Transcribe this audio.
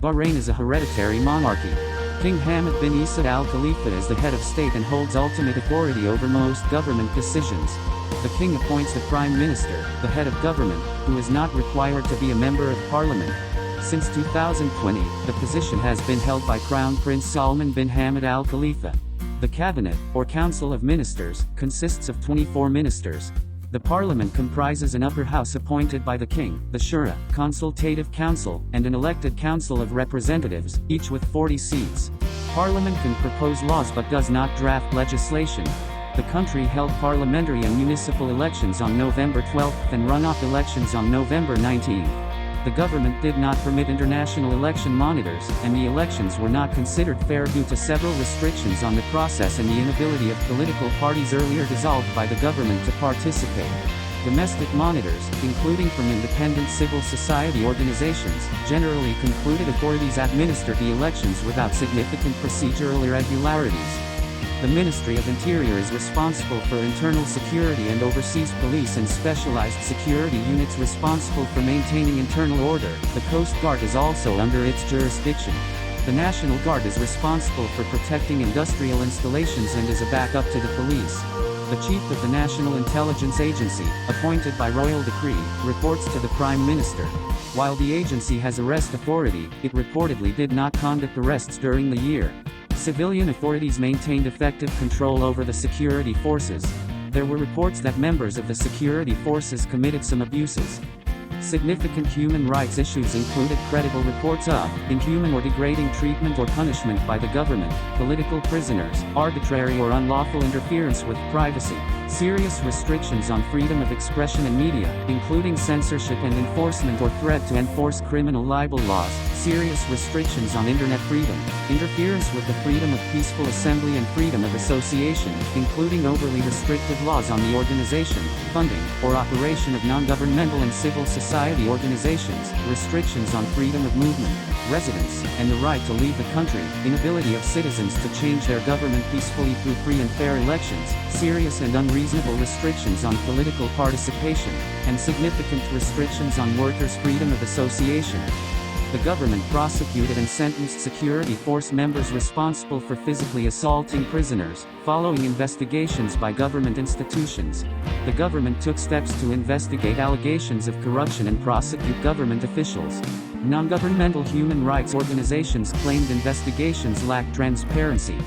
Bahrain is a hereditary monarchy. King Hamad bin Isa Al Khalifa is the head of state and holds ultimate authority over most government decisions. The king appoints the prime minister, the head of government, who is not required to be a member of parliament. Since 2020, the position has been held by Crown Prince Salman bin Hamad Al Khalifa. The cabinet, or council of ministers, consists of 24 ministers. The parliament comprises an upper house appointed by the king, the Shura, consultative council, and an elected council of representatives, each with 40 seats. Parliament can propose laws but does not draft legislation. The country held parliamentary and municipal elections on November 12 and runoff elections on November 19. The government did not permit international election monitors, and the elections were not considered fair due to several restrictions on the process and the inability of political parties earlier dissolved by the government to participate. Domestic monitors, including from independent civil society organizations, generally concluded authorities administered the elections without significant procedural irregularities. The Ministry of Interior is responsible for internal security and oversees police and specialized security units responsible for maintaining internal order. The Coast Guard is also under its jurisdiction. The National Guard is responsible for protecting industrial installations and is a backup to the police. The Chief of the National Intelligence Agency, appointed by royal decree, reports to the Prime Minister. While the agency has arrest authority, it reportedly did not conduct arrests during the year. Civilian authorities maintained effective control over the security forces. There were reports that members of the security forces committed some abuses. Significant human rights issues included credible reports of inhuman or degrading treatment or punishment by the government, political prisoners, arbitrary or unlawful interference with privacy, serious restrictions on freedom of expression and media, including censorship and enforcement or threat to enforce criminal libel laws, serious restrictions on internet freedom, interference with the freedom of peaceful assembly and freedom of association, including overly restrictive laws on the organization, funding, or operation of non-governmental and civil society organizations, restrictions on freedom of movement, residence, and the right to leave the country, inability of citizens to change their government peacefully through free and fair elections, serious and unreasonable restrictions on political participation, and significant restrictions on workers' freedom of association. The government prosecuted and sentenced security force members responsible for physically assaulting prisoners, following investigations by government institutions. The government took steps to investigate allegations of corruption and prosecute government officials. Non-governmental human rights organizations claimed investigations lacked transparency.